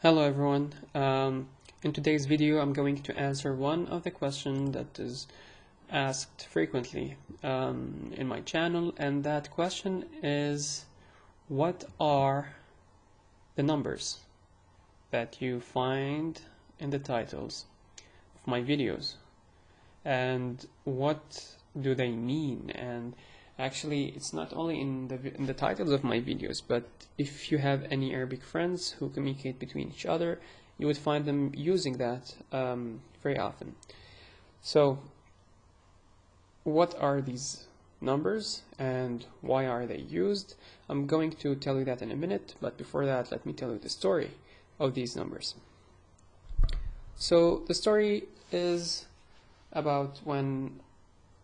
Hello everyone. In today's video I'm going to answer one of the questions that is asked frequently in my channel, and that question is, what are the numbers that you find in the titles of my videos, and what do they mean? And actually, it's not only in the titles of my videos, but if you have any Arabic friends who communicate between each other, you would find them using that very often. So, what are these numbers and why are they used? I'm going to tell you that in a minute, but before that, let me tell you the story of these numbers. So, the story is about when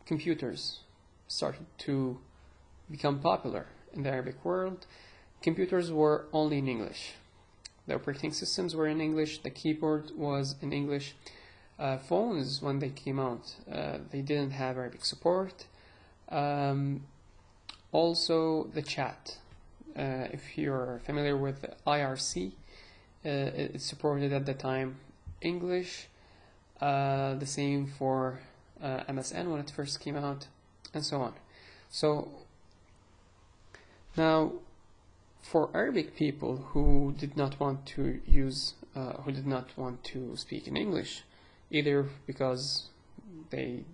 computers started to become popular in the Arabic world. Computers were only in English. The operating systems were in English, the keyboard was in English. Phones, when they came out, they didn't have Arabic support. Also, the chat. If you're familiar with IRC, it supported at the time English. The same for MSN when it first came out, and so on. So now, for Arabic people who did not want to speak in English, either because they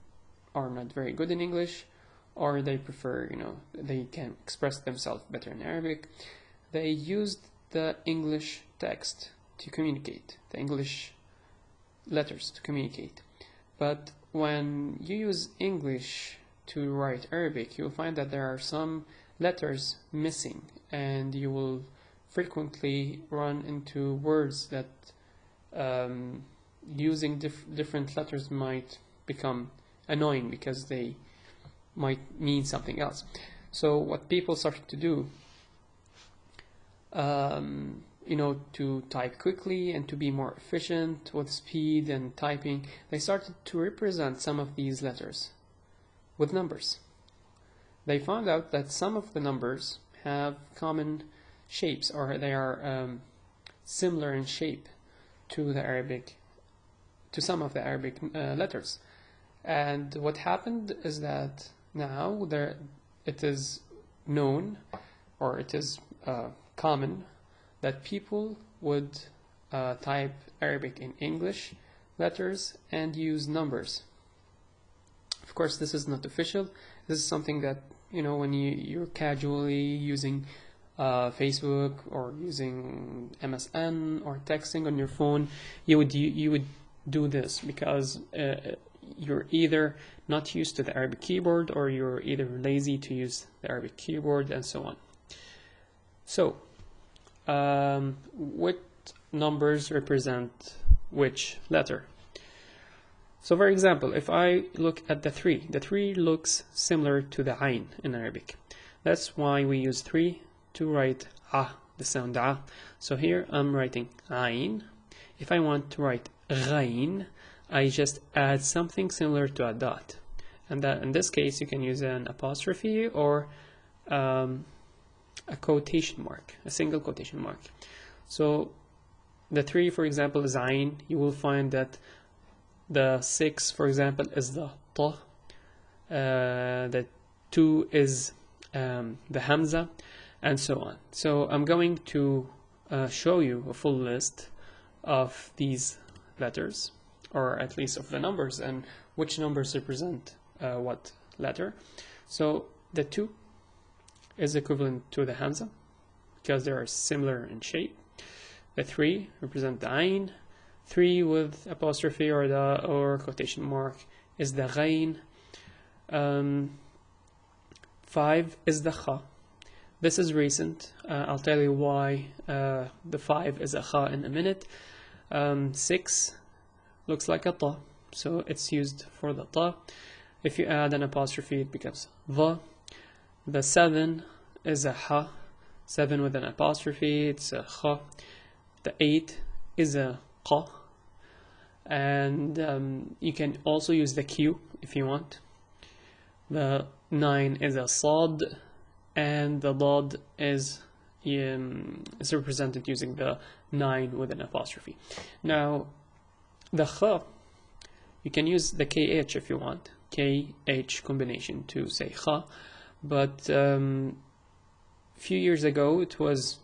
are not very good in English, or they prefer, they can express themselves better in Arabic, they used the English text to communicate, the English letters to communicate. But when you use English to write Arabic, you'll find that there are some letters missing, and you will frequently run into words that using different letters might become annoying because they might mean something else. So what people started to do, to type quickly and to be more efficient with speed and typing, they started to represent some of these letters with numbers. They found out that some of the numbers have common shapes, or they are similar in shape to some of the Arabic letters. And what happened is that now it is known, or it is common, that people would type Arabic in English letters and use numbers. Of course, this is not official. This is something that, when you're casually using Facebook or using MSN or texting on your phone, you would do this because you're either not used to the Arabic keyboard, or you're either lazy to use the Arabic keyboard, and so on. So, what numbers represent which letter? So, for example, if I look at the 3 looks similar to the Ain in Arabic. That's why we use 3 to write the sound A. So here I'm writing Ain. If I want to write Ghain, I just add something similar to a dot. And that, in this case, you can use an apostrophe or a quotation mark, a single quotation mark. So the 3, for example, is Ain. You will find that the 6, for example, is the Ta. The 2 is the Hamza, and so on. So I'm going to show you a full list of these letters, or at least of the numbers, and which numbers represent what letter. So the 2 is equivalent to the Hamza because they are similar in shape. The 3 represent the Ain. 3 with apostrophe or quotation mark is the Ghain. 5 is the Kha. This is recent. I'll tell you why the 5 is a Kha in a minute. 6 looks like a Ta, so it's used for the Ta. If you add an apostrophe, it becomes Va. The 7 is a Ha. 7 with an apostrophe, it's a Kha. The 8 is a Qa. And you can also use the Q if you want. The 9 is a Sad, and the Dad is is represented using the 9 with an apostrophe. Now, the kha, you can use the KH if you want, KH combination to say kha, but a few years ago it was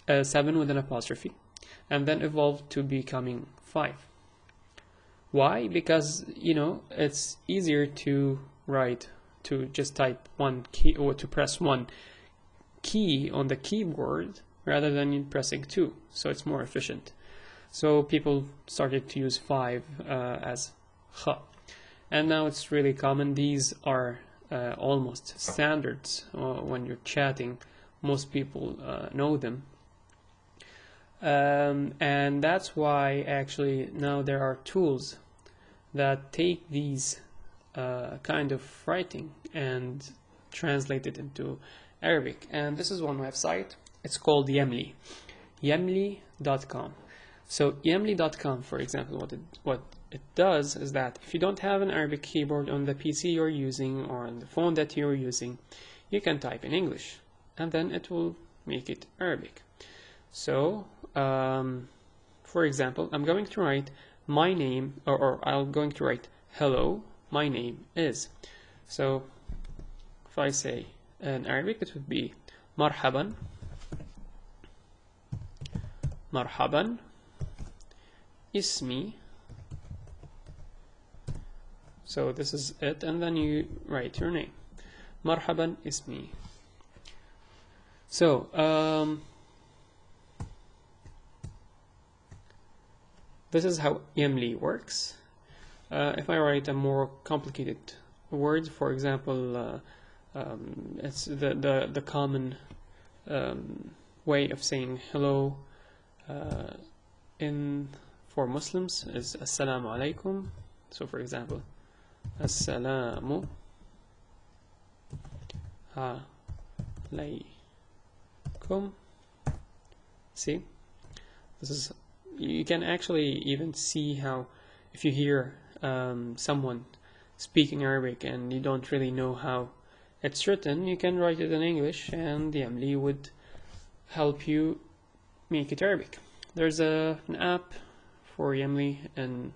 7 with an apostrophe, and then evolved to becoming 5. Why? Because, you know, it's easier to write, to just type one key, or to press one key on the keyboard rather than pressing 2, so it's more efficient. So people started to use 5 as kha, and now it's really common. These are almost standards when you're chatting. Most people know them, and that's why actually now there are tools that take these kind of writing and translate it into Arabic. And this is one website. It's called Yamli, yamli.com. So yamli.com, for example, what it does is that if you don't have an Arabic keyboard on the PC you're using or on the phone that you're using, you can type in English and then it will make it Arabic. So for example, I'm going to write my name, or I'm going to write hello, my name is. So if I say in Arabic, it would be marhaban, marhaban, ismi. So this is it, and then you write your name, marhaban ismi. So this is how Yamli works. If I write a more complicated word, for example, it's the common way of saying hello for Muslims is Assalamu alaikum. So for example, Assalamu alaikum. See, this is, you can actually even see how if you hear someone speaking Arabic and you don't really know how it's written, you can write it in English and the Yamli would help you make it Arabic. There's an app for Yamli and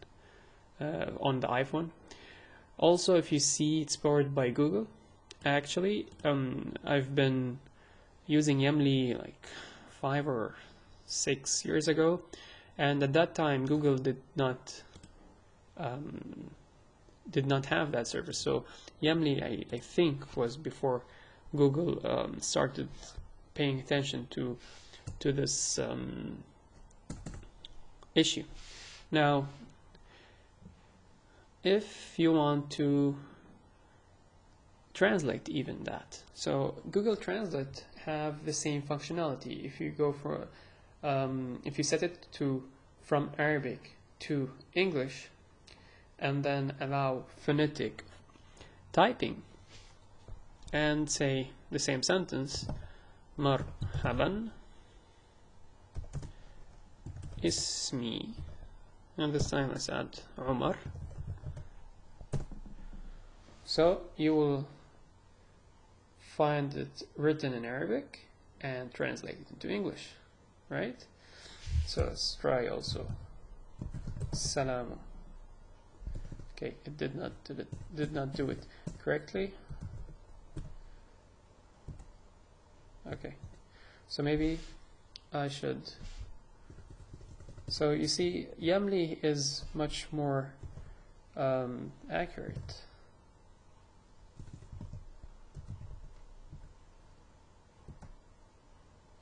on the iPhone. Also, if you see, it's powered by Google. Actually, I've been using Yamli like 5 or 6 years ago, and at that time Google did not have that service. So Yamli, I think, was before Google started paying attention to this issue. Now, if you want to translate even that, so Google Translate have the same functionality. If you go for if you set it to from Arabic to English and then allow phonetic typing and say the same sentence, marhaban ismi, and this time let's add Umar. So you will find it written in Arabic and translated into English, right? So let's try also Salamu. Okay, it did not do it correctly. Okay, so maybe I should. So you see, Yamli is much more accurate.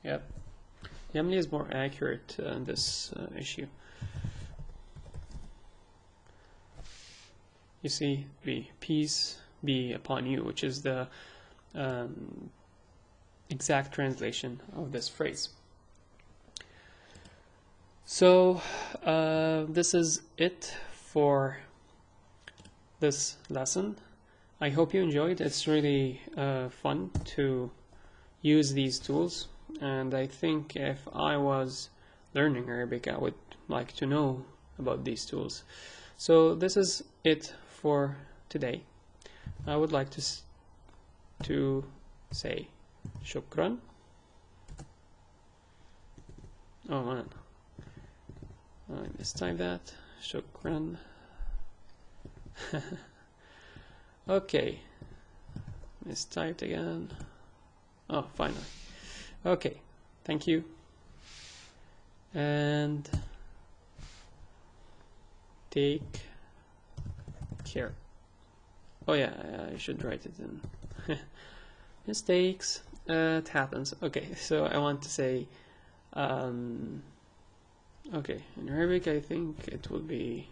Yep, Yamli is more accurate in this issue. You see, peace be upon you, which is the exact translation of this phrase. So this is it for this lesson. I hope you enjoyed. It's really fun to use these tools, and I think if I was learning Arabic, I would like to know about these tools. So this is it for today. I would like to say shukran Oh man, I mistyped that. Shukran. Okay, mistyped again. Oh, finally. Okay, thank you. And take care. Oh yeah, I should write it in. Mistakes. It happens. Okay, so I want to say, okay, in Arabic I think it will be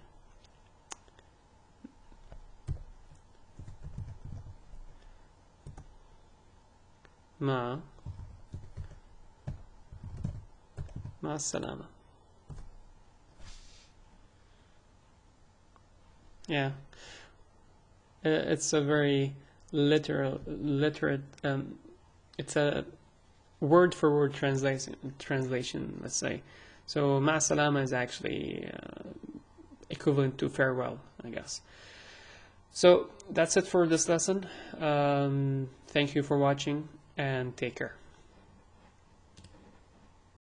مع السلامة. Yeah, it's a very literate. It's a word for word translation. Let's say. So مع السلامة is actually equivalent to farewell, I guess. So that's it for this lesson. Thank you for watching and take care.